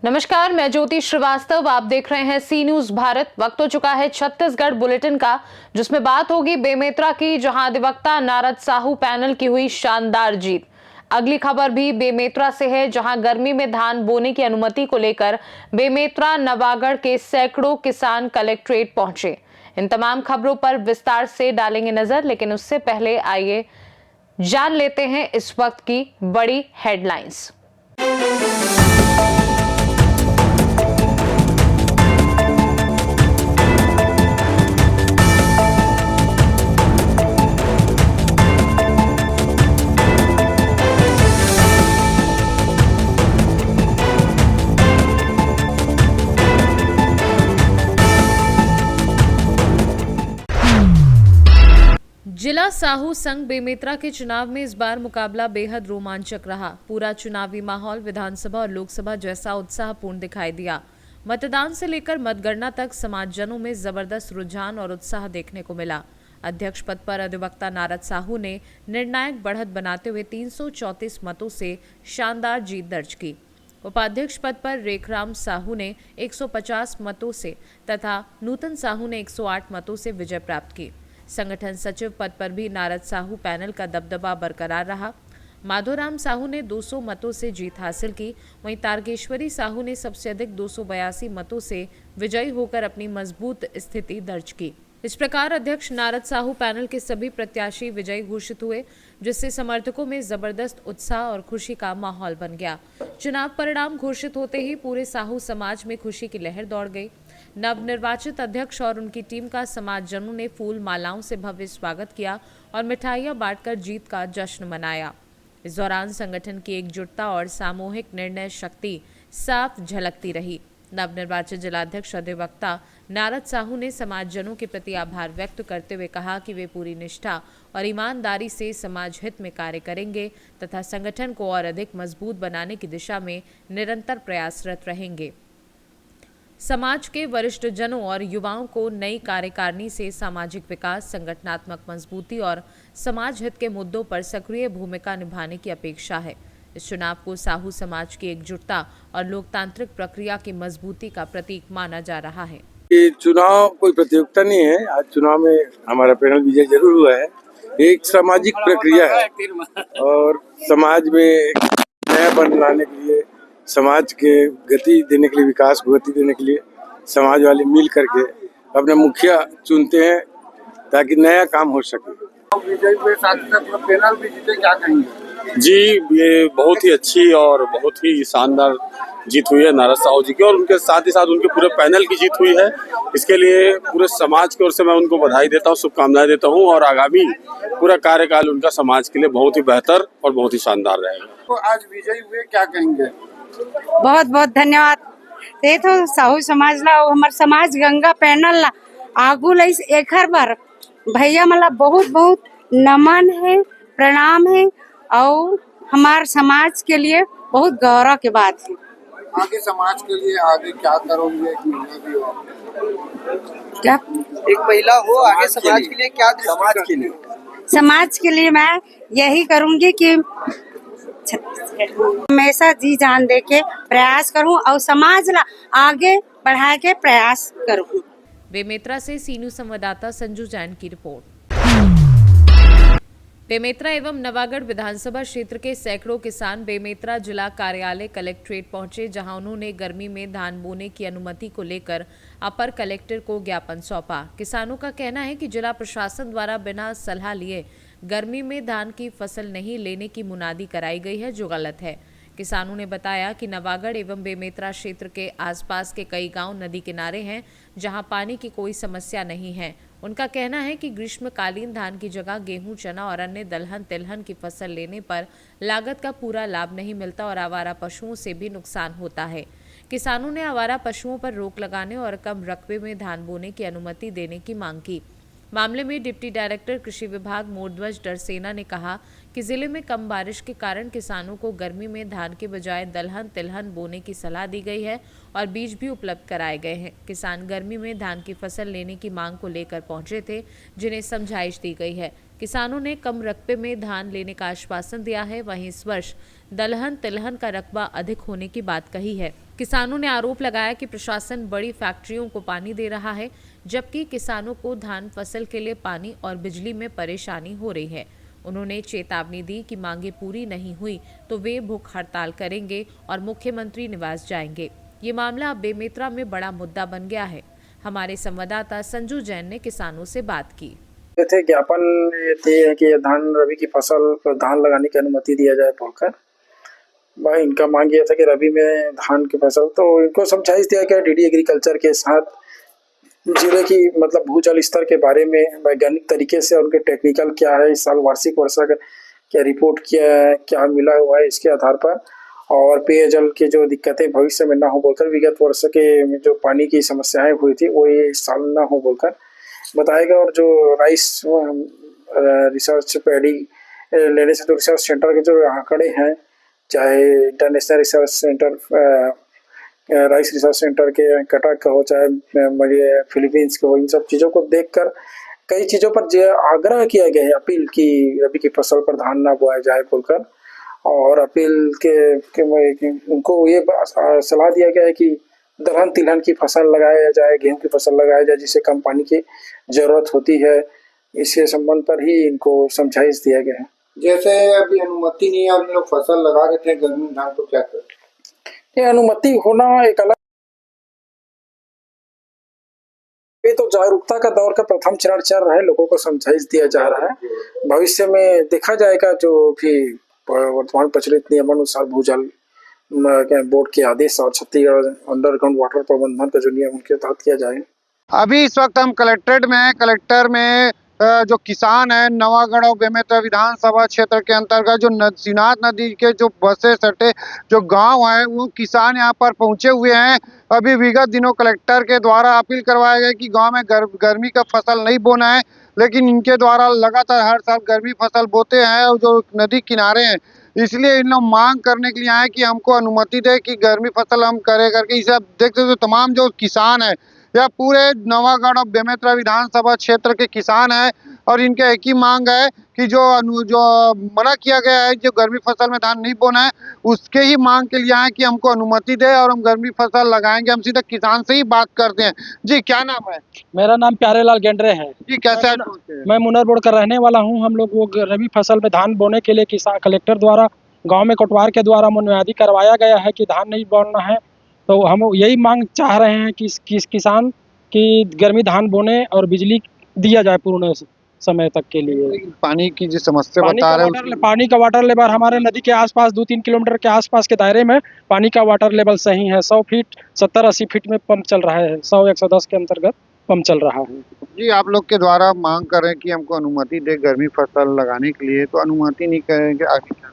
नमस्कार, मैं ज्योति श्रीवास्तव। आप देख रहे हैं सी न्यूज भारत। वक्त हो चुका है छत्तीसगढ़ बुलेटिन का, जिसमें बात होगी बेमेतरा की, जहां अधिवक्ता नारद साहू पैनल की हुई शानदार जीत। अगली खबर भी बेमेतरा से है, जहां गर्मी में धान बोने की अनुमति को लेकर बेमेतरा नवागढ़ के सैकड़ों किसान कलेक्ट्रेट पहुंचे। इन तमाम खबरों पर विस्तार से डालेंगे नजर, लेकिन उससे पहले आइए जान लेते हैं इस वक्त की बड़ी हेडलाइंस। जिला साहू संघ बेमेतरा के चुनाव में इस बार मुकाबला बेहद रोमांचक रहा। पूरा चुनावी माहौल विधानसभा और लोकसभा जैसा उत्साहपूर्ण दिखाई दिया। मतदान से लेकर मतगणना तक समाजजनों में जबरदस्त रुझान और उत्साह देखने को मिला। अध्यक्ष पद पर अधिवक्ता नारद साहू ने निर्णायक बढ़त बनाते हुए 334 मतों से शानदार जीत दर्ज की। उपाध्यक्ष पद पर रेखराम साहू ने 150 मतों से तथा नूतन साहू ने 108 मतों से विजय प्राप्त की। संगठन सचिव पद पर भी नारद साहू पैनल का दबदबा बरकरार रहा। माधोराम साहू ने 200 मतों से जीत हासिल की। वहीं तारकेश्वरी साहू ने सबसे अधिक 282 मतों से विजयी होकर अपनी मजबूत स्थिति दर्ज की। इस प्रकार अध्यक्ष नारद साहू पैनल के सभी प्रत्याशी विजयी घोषित हुए, जिससे समर्थकों में जबरदस्त उत्साह और खुशी का माहौल बन गया। चुनाव परिणाम घोषित होते ही पूरे साहू समाज में खुशी की लहर दौड़ गई। नवनिर्वाचित अध्यक्ष और उनकी टीम का समाजजनों ने फूल मालाओं से भव्य स्वागत किया और मिठाइयां बांटकर जीत का जश्न मनाया। इस दौरान संगठन की एकजुटता और सामूहिक निर्णय शक्ति साफ झलकती रही। नवनिर्वाचित जिलाध्यक्ष अधिवक्ता नारद साहू ने समाजजनों के प्रति आभार व्यक्त करते हुए कहा कि वे पूरी निष्ठा और ईमानदारी से समाज हित में कार्य करेंगे तथा संगठन को और अधिक मजबूत बनाने की दिशा में निरंतर प्रयासरत रहेंगे। समाज के वरिष्ठ जनों और युवाओं को नई कार्यकारिणी से सामाजिक विकास, संगठनात्मक मजबूती और समाज हित के मुद्दों पर सक्रिय भूमिका निभाने की अपेक्षा है। इस चुनाव को साहू समाज की एकजुटता और लोकतांत्रिक प्रक्रिया की मजबूती का प्रतीक माना जा रहा है। ये चुनाव कोई प्रतियोगिता नहीं है। आज चुनाव में हमारा पैनल विजय जरूर हुआ है। एक सामाजिक प्रक्रिया है और समाज में एक नया बनाने के लिए, समाज के गति देने के लिए, विकास को गति देने के लिए समाज वाले मिल करके अपने मुखिया चुनते हैं ताकि नया काम हो सके। विजय के साथ साथ पैनल भी जीते, क्या कहेंगे? जी, ये बहुत ही अच्छी और बहुत ही शानदार जीत हुई है नारद साहू जी की, और उनके साथ ही साथ उनके पूरे पैनल की जीत हुई है। इसके लिए पूरे समाज की ओर से मैं उनको बधाई देता हूँ, शुभकामनाएं देता हूँ, और आगामी पूरा कार्यकाल उनका समाज के लिए बहुत ही बेहतर और बहुत ही शानदार रहेगा। तो आज विजयी हुए, क्या कहेंगे? बहुत बहुत धन्यवाद। ते तो साहू समाज ला हमार समाज गंगा पैनल ला आगू लइस एखर बार भैया मला बहुत बहुत नमन है, प्रणाम है, और हमार समाज के लिए बहुत गौरव के बात है। आगे समाज के लिए आगे क्या करोगे? एक महिला भी हो, क्या एक महिला हो, आगे समाज के लिए क्या? समाज के लिए मैं यही करूंगी कि हमेशा जी जान दे के प्रयास करूं और समाज ला आगे बढ़ा के प्रयास करूं। बेमेतरा से सी न्यूज संवाददाता संजू जैन की रिपोर्ट। बेमेतरा एवं नवागढ़ विधानसभा क्षेत्र के सैकड़ों किसान बेमेतरा जिला कार्यालय कलेक्ट्रेट पहुंचे, जहां उन्होंने गर्मी में धान बोने की अनुमति को लेकर अपर कलेक्टर को ज्ञापन सौंपा। किसानों का कहना है कि जिला प्रशासन द्वारा बिना सलाह लिए गर्मी में धान की फसल नहीं लेने की मुनादी कराई गई है, जो गलत है। किसानों ने बताया कि नवागढ़ एवं बेमेतरा क्षेत्र के आसपास के कई गांव नदी किनारे हैं, जहां पानी की कोई समस्या नहीं है। उनका कहना है कि ग्रीष्मकालीन धान की जगह गेहूं, चना और अन्य दलहन तिलहन की फसल लेने पर लागत का पूरा लाभ नहीं मिलता और आवारा पशुओं से भी नुकसान होता है। किसानों ने आवारा पशुओं पर रोक लगाने और कम रकबे में धान बोने की अनुमति देने की मांग की। मामले में डिप्टी डायरेक्टर कृषि विभाग मोरध्वज डरसेना ने कहा कि जिले में कम बारिश के कारण किसानों को गर्मी में धान के बजाय दलहन तिलहन बोने की सलाह दी गई है और बीज भी उपलब्ध कराए गए हैं। किसान गर्मी में धान की फसल लेने की मांग को लेकर पहुंचे थे, जिन्हें समझाइश दी गई है। किसानों ने कम रकबे में धान लेने का आश्वासन दिया है। वहीं इस वर्ष दलहन तिलहन का रकबा अधिक होने की बात कही है। किसानों ने आरोप लगाया कि प्रशासन बड़ी फैक्ट्रियों को पानी दे रहा है, जबकि किसानों को धान फसल के लिए पानी और बिजली में परेशानी हो रही है। उन्होंने चेतावनी दी कि मांगे पूरी नहीं हुई तो वे भूख हड़ताल करेंगे और मुख्यमंत्री निवास जाएंगे। ये मामला अब बेमेतरा में बड़ा मुद्दा बन गया है। हमारे संवाददाता संजू जैन ने किसानों से बात की। थे ज्ञापन ये थे कि धान रबी की फसल पर धान लगाने की अनुमति दिया जाए बोलकर। भाई इनका मांग ये था कि रबी में धान की फसल, तो इनको समझाइश दिया गया डीडी एग्रीकल्चर के साथ जिले की मतलब भूजल स्तर के बारे में वैज्ञानिक तरीके से उनके टेक्निकल क्या है, इस साल वार्षिक वर्षा का क्या रिपोर्ट किया है, क्या मिला हुआ है, इसके आधार पर और पेयजल की जो दिक्कतें भविष्य में ना हो बोलकर, विगत वर्ष के जो पानी की समस्याएं हुई थी वो ये इस साल ना हो बोलकर बताएगा। और जो राइस रिसर्च पैडी लेने से तो रिसर्च सेंटर के जो आंकड़े हैं, चाहे international research centre rice research centre के कटक का हो, चाहे फिलीपींस के हो, इन सब चीज़ों को देखकर कई चीज़ों पर आग्रह किया गया है, अपील की रबी की फसल पर धान ना बोया जाए बोलकर। और अपील के उनको ये सलाह दिया गया है कि दलहन तिलहन की फसल लगाया जाए, गेहूं की फसल लगाया जाए, जिसे कम पानी की जरूरत होती है। इसके संबंध पर ही इनको समझाइश दिया गया है। जैसे अभी अनुमति नहीं है और लोग फसल लगा रहे थे गर्मी धान, तो क्या करें? ये अनुमति होना एक अलग, ये तो जागरूकता का दौर का प्रथम चरण चल रहा है, लोगों को समझाइश दिया जा रहा है। भविष्य में देखा जाएगा जो भी वर्तमान प्रचलित नियमानुसार भूजल बोर्ड के आदेश और छत्तीसगढ़ अंडरग्राउंड वाटर प्रबंधन का जो नियम उनके तहत किया जाए। अभी इस वक्त हम कलेक्ट्रेट में हैं। कलेक्टर में जो किसान है नवागढ़ और बेमेतरा विधानसभा क्षेत्र के अंतर्गत जो सीनाथ नदी के जो बसे सटे जो गांव है वो किसान यहां पर पहुंचे हुए हैं। अभी विगत दिनों कलेक्टर के द्वारा अपील करवाया गया कि गांव में गर्मी का फसल नहीं बोना है, लेकिन इनके द्वारा लगातार हर साल गर्मी फसल बोते हैं और जो नदी किनारे हैं, इसलिए इन लोग मांग करने के लिए आए कि हमको अनुमति दे कि गर्मी फसल हम करे करके। इसे आप देखते हो तमाम जो किसान है या पूरे नवागढ़ और बेमेतरा विधानसभा क्षेत्र के किसान हैं और इनके एक ही मांग है कि जो मना किया गया है जो गर्मी फसल में धान नहीं बोना है, उसके ही मांग के लिए आए कि हमको अनुमति दे और हम गर्मी फसल लगाएंगे। हम सीधा किसान से ही बात करते हैं। जी क्या नाम है? मेरा नाम प्यारेलाल गेंडरे है जी कैसे? मैं मुनरबोड़ का रहने वाला हूँ। हम लोग वो रबी फसल में धान बोने के लिए किसान कलेक्टर द्वारा गांव में कोटवार के द्वारा मुनव्यादी करवाया गया है कि धान नहीं बोना है, तो हम यही मांग चाह रहे हैं कि किसान की गर्मी धान बोने और बिजली दिया जाए पूर्ण समय तक के लिए। पानी की जो समस्या बता रहे हैं, पानी का वाटर लेवल हमारे नदी के आसपास 2-3 किलोमीटर के आसपास के दायरे में पानी का वाटर लेवल सही है। 100 फीट 70-80 फीट में पंप चल रहा है, 100-110 के अंतर्गत पंप चल रहा है। जी आप लोग के द्वारा मांग कर रहे हैं कि हमको अनुमति दे गर्मी फसल लगाने के लिए, तो अनुमति नहीं करेंगे आगे क्या?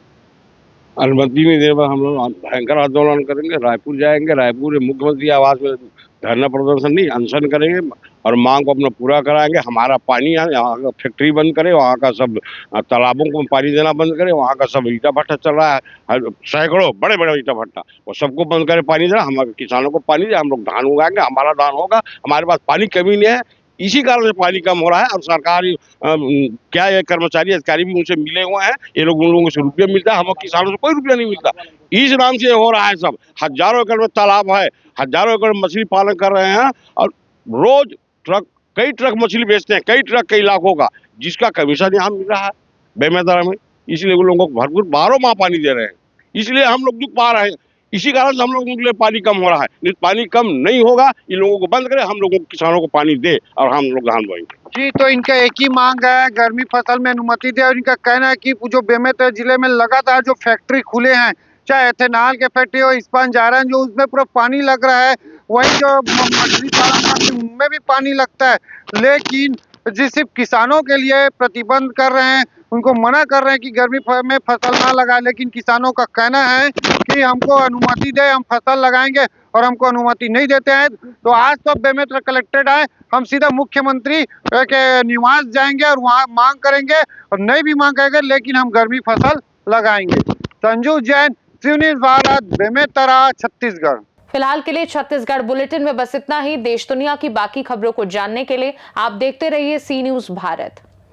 अनुमति नहीं दे हम लोग भयंकर आंदोलन करेंगे। रायपुर जाएंगे, रायपुर मुख्यमंत्री आवास में धरना प्रदर्शन नहीं अनशन करेंगे और मांग को अपना पूरा कराएंगे। हमारा पानी यहाँ का फैक्ट्री बंद करे, वहाँ का सब तालाबों को पानी देना बंद करे, वहाँ का सब ईटा भट्टा चल रहा है, सैकड़ों बड़े बड़े ईटा भट्टा, वो सबको बंद करे, पानी देना, हमारे किसानों को पानी दे, हम लोग धान उगाएंगे, हमारा धान होगा। हमारे पास पानी कमी नहीं है, इसी कारण से पानी कम हो रहा है। और सरकारी क्या ये कर्मचारी अधिकारी भी उनसे मिले हुए हैं, ये लोग उन लोगों से रुपया मिलता है, हम किसानों से कोई रुपया नहीं मिलता। इस नाम से हो रहा है सब। हजारों एकड़ में तालाब है, हजारों एकड़ मछली पालन कर रहे हैं और रोज कई ट्रक मछली बेचते हैं, कई ट्रक कई लाखों का, जिसका कमीशन यहाँ मिल रहा है बेमेतरा में। इसलिए वो लोगों को भरपूर 12 माह पानी दे रहे हैं, इसलिए हम लोग दुख पा रहे हैं। इसी कारण से हम लोगों के लिए पानी कम हो रहा है। नहीं पानी कम नहीं होगा, इन लोगों को बंद करें, हम लोगों को किसानों को पानी दे और हम लोग धान बोएंगे। जी तो इनका एक ही मांग है गर्मी फसल में अनुमति दे। और इनका कहना है कि जो बेमेतरा जिले में लगातार जो फैक्ट्री खुले हैं, चाहे एथेनॉल के फैक्ट्री हो, इस्पात जारन, जो उसमें पूरा पानी लग रहा है, वहीं जो मछली पालन उनमें भी पानी लगता है, लेकिन जिस सिर्फ किसानों के लिए प्रतिबंध कर रहे हैं, उनको मना कर रहे हैं कि गर्मी में फसल ना लगाए। लेकिन किसानों का कहना है कि हमको अनुमति दे, हम फसल लगाएंगे, और हमको अनुमति नहीं देते हैं। तो आज तो बेमेतरा कलेक्ट्रेट आए, हम सीधा मुख्यमंत्री के निवास जाएंगे और वहाँ मांग करेंगे, और नहीं भी मांग करेंगे लेकिन हम गर्मी फसल लगाएंगे। संजू जैन, सी न्यूज़ भारत, बेमेतरा, छत्तीसगढ़। फिलहाल के लिए छत्तीसगढ़ बुलेटिन में बस इतना ही। देश दुनिया की बाकी खबरों को जानने के लिए आप देखते रहिए सी न्यूज़ भारत।